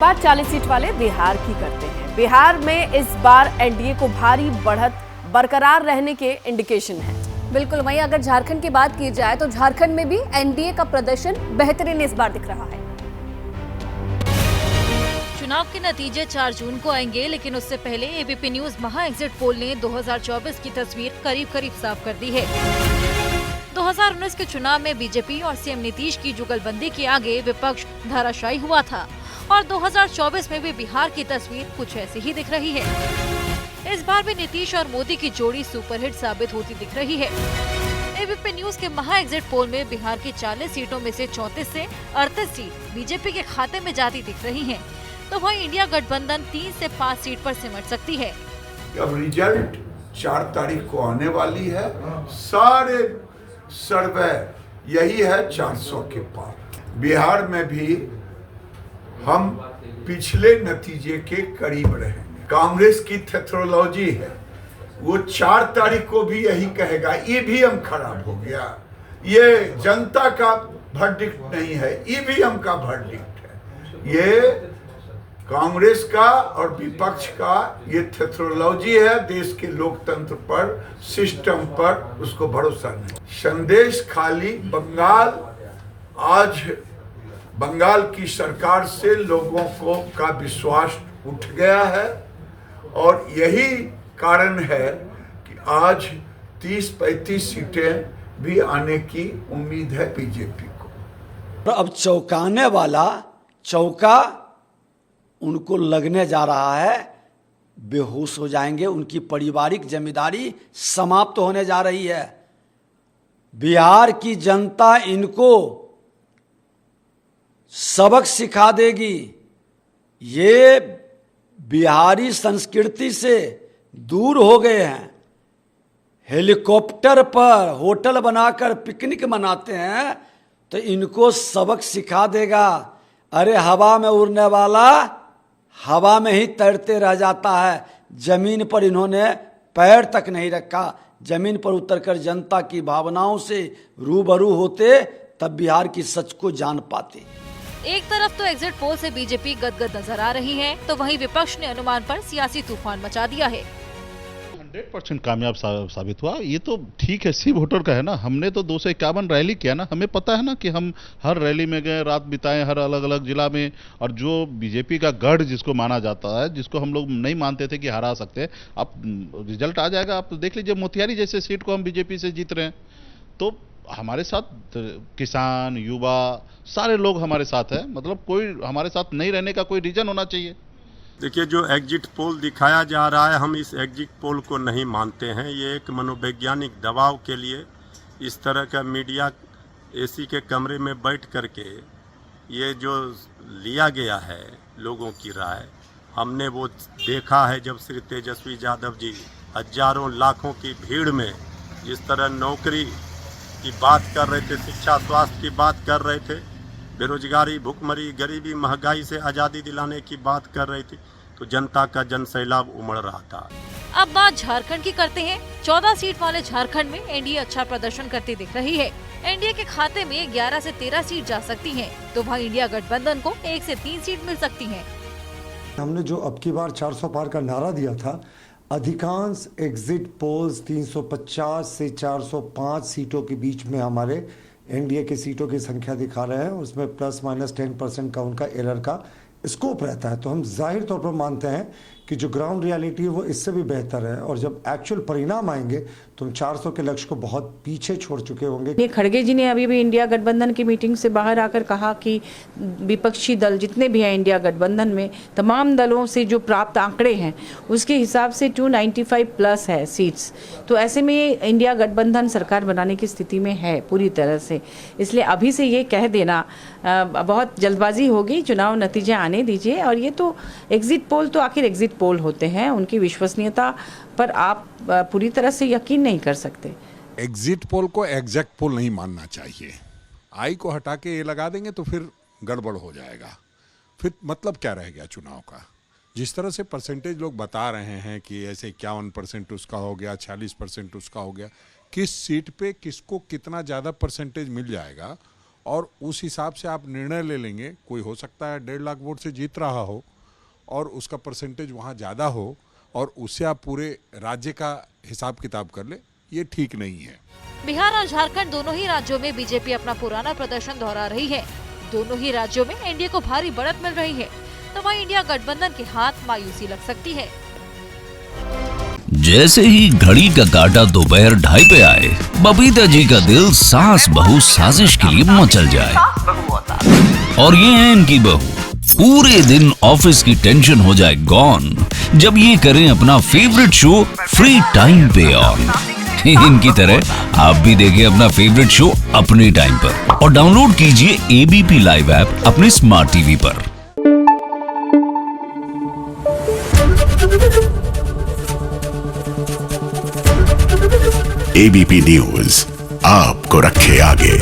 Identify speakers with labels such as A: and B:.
A: बात 40 सीट वाले बिहार की करते हैं। बिहार में इस बार एनडीए को भारी बढ़त बरकरार रहने के इंडिकेशन है।
B: बिल्कुल, वहीं अगर झारखंड की बात की जाए तो झारखंड में भी एनडीए का प्रदर्शन बेहतरीन इस बार दिख रहा है।
C: चुनाव के नतीजे 4 जून को आएंगे, लेकिन उससे पहले एबीपी न्यूज महा एग्जिट पोल ने 2024 की तस्वीर करीब करीब साफ कर दी है। 2019 के चुनाव में बीजेपी और सीएम नीतीश की जुगलबंदी के आगे विपक्ष धराशायी हुआ था और 2024 में भी बिहार की तस्वीर कुछ ऐसी ही दिख रही है। इस बार भी नीतीश और मोदी की जोड़ी सुपरहिट साबित होती दिख रही है। एबीपी न्यूज के महा एग्जिट पोल में बिहार की 40 सीटों में से 34 से 38 सीट बीजेपी के खाते में जाती दिख रही हैं। तो वहीं इंडिया गठबंधन 3 से 5 सीट पर सिमट सकती है।
D: अब रिजल्ट 4 तारीख को आने वाली है। सारे सर्वे यही है 400 के पार। बिहार में भी हम पिछले नतीजे के करीब रहेंगे। कांग्रेस की थेथोलॉजी है, वो 4 तारीख को भी यही कहेगा, ईवीएम खराब हो गया। ये जनता का वर्डिक्ट नहीं है, ईवीएम का वर्डिक्ट है। ये कांग्रेस का और विपक्ष का ये थेथोलॉजी है। देश के लोकतंत्र पर, सिस्टम पर उसको भरोसा नहीं। संदेश खाली बंगाल की सरकार से लोगों को का विश्वास उठ गया है और यही कारण है कि आज 30-35 सीटें भी आने की उम्मीद है बीजेपी को।
E: अब चौंकाने वाला चौका उनको लगने जा रहा है, बेहोश हो जाएंगे। उनकी पारिवारिक जिम्मेदारी समाप्त होने जा रही है। बिहार की जनता इनको सबक सिखा देगी। ये बिहारी संस्कृति से दूर हो गए हैं। हेलीकॉप्टर पर होटल बनाकर पिकनिक मनाते हैं, तो इनको सबक सिखा देगा। अरे हवा में उड़ने वाला हवा में ही तैरते रह जाता है। जमीन पर इन्होंने पैर तक नहीं रखा। जमीन पर उतरकर जनता की भावनाओं से रूबरू होते, तब बिहार की सच को जान पाते।
C: एक तरफ तो एग्जिट पोल से बीजेपी गदगद नजर आ रही है, तो वहीं विपक्ष ने अनुमान पर सियासी तूफान मचा दिया है।
F: 100% कामयाब साबित हुआ। ये तो ठीक है, सी वोटर का है ना। हमने तो 251 रैली किया ना, हमें पता है ना कि हम हर रैली में गए, रात बिताए हर अलग अलग जिला में। और जो बीजेपी का गढ़ जिसको माना जाता है, जिसको हम लोग नहीं मानते थे कि हरा सकते, अब रिजल्ट आ जाएगा। आप देख लीजिए, मोतिहारी जैसे सीट को हम बीजेपी से जीत रहे हैं। तो हमारे साथ किसान, युवा, सारे लोग हमारे साथ है। मतलब कोई हमारे साथ नहीं रहने का कोई रीजन होना चाहिए।
G: देखिए, जो एग्जिट पोल दिखाया जा रहा है, हम इस एग्जिट पोल को नहीं मानते हैं। ये एक मनोवैज्ञानिक दबाव के लिए इस तरह का मीडिया एसी के कमरे में बैठ करके ये जो लिया गया है लोगों की राय, हमने वो देखा है। जब श्री तेजस्वी यादव जी हजारों लाखों की भीड़ में इस तरह नौकरी की बात कर रहे थे, शिक्षा स्वास्थ्य की बात कर रहे थे, बेरोजगारी, भुखमरी, गरीबी, महंगाई से आज़ादी दिलाने की बात कर रही थी, तो जनता का जनसैलाब उमड़ रहा था।
C: अब बात झारखंड की करते हैं। 14 सीट वाले झारखंड में एनडीए अच्छा प्रदर्शन करती दिख रही है। एनडीए के खाते में 11 से 13 सीट जा सकती हैं, तो वहाँ इंडिया गठबंधन को 1 से 3 सीट मिल सकती हैं।
H: हमने जो अब की बार 400 पार का नारा दिया था, अधिकांश एग्जिट पोल्स 350 से 405 सीटों के बीच में हमारे एनडीए की सीटों की संख्या दिखा रहे हैं। उसमें ±10% का उनका एरर का स्कोप रहता है। तो हम जाहिर तौर पर मानते हैं कि जो ग्राउंड रियलिटी है वो इससे भी बेहतर है, और जब एक्चुअल परिणाम आएंगे तो हम 400 के लक्ष्य को बहुत पीछे छोड़ चुके होंगे।
I: खड़गे जी ने अभी भी इंडिया गठबंधन की मीटिंग से बाहर आकर कहा कि विपक्षी दल जितने भी हैं इंडिया गठबंधन में, तमाम दलों से जो प्राप्त आंकड़े हैं उसके हिसाब से 295 प्लस है सीट्स। तो ऐसे में इंडिया गठबंधन सरकार बनाने की स्थिति में है पूरी तरह से। इसलिए अभी से ये कह देना बहुत जल्दबाजी होगी। चुनाव नतीजे आने दीजिए। और ये तो एग्जिट पोल तो आखिर एग्जिट पोल होते हैं, उनकी विश्वसनीयता पर आप पूरी तरह से यकीन नहीं कर सकते।
J: एग्जिट पोल को एग्जैक्ट पोल नहीं मानना चाहिए। आई को हटा के ये लगा देंगे तो फिर गड़बड़ हो जाएगा। फिर मतलब क्या रह गया चुनाव का? जिस तरह से परसेंटेज लोग बता रहे हैं कि ऐसे 51% उसका हो गया, 46% उसका हो गया, किस सीट पे किसको कितना ज़्यादा परसेंटेज मिल जाएगा और उस हिसाब से आप निर्णय ले लेंगे। कोई हो सकता है 1.5 लाख वोट से जीत रहा हो और उसका परसेंटेज वहाँ ज़्यादा हो और उससे आप पूरे राज्य का हिसाब किताब कर ले, ये ठीक नहीं है।
C: बिहार और झारखंड दोनों ही राज्यों में बीजेपी अपना पुराना प्रदर्शन दोहरा रही है। दोनों ही राज्यों में एनडीए को भारी बढ़त मिल रही है, तो वहाँ इंडिया गठबंधन के हाथ मायूसी लग सकती है।
K: जैसे ही घड़ी का काटा दोपहर 2:30 पे आए, बबीता जी का दिल सास बहू साजिश के लिए मचल जाए। और ये है इनकी बहू, पूरे दिन ऑफिस की टेंशन हो जाए गॉन जब ये करें अपना फेवरेट शो फ्री टाइम पे ऑन। इनकी तरह आप भी देखें अपना फेवरेट शो अपने टाइम पर और डाउनलोड कीजिए एबीपी लाइव ऐप अपने स्मार्ट टीवी पर।
L: एबीपी न्यूज आपको रखे आगे।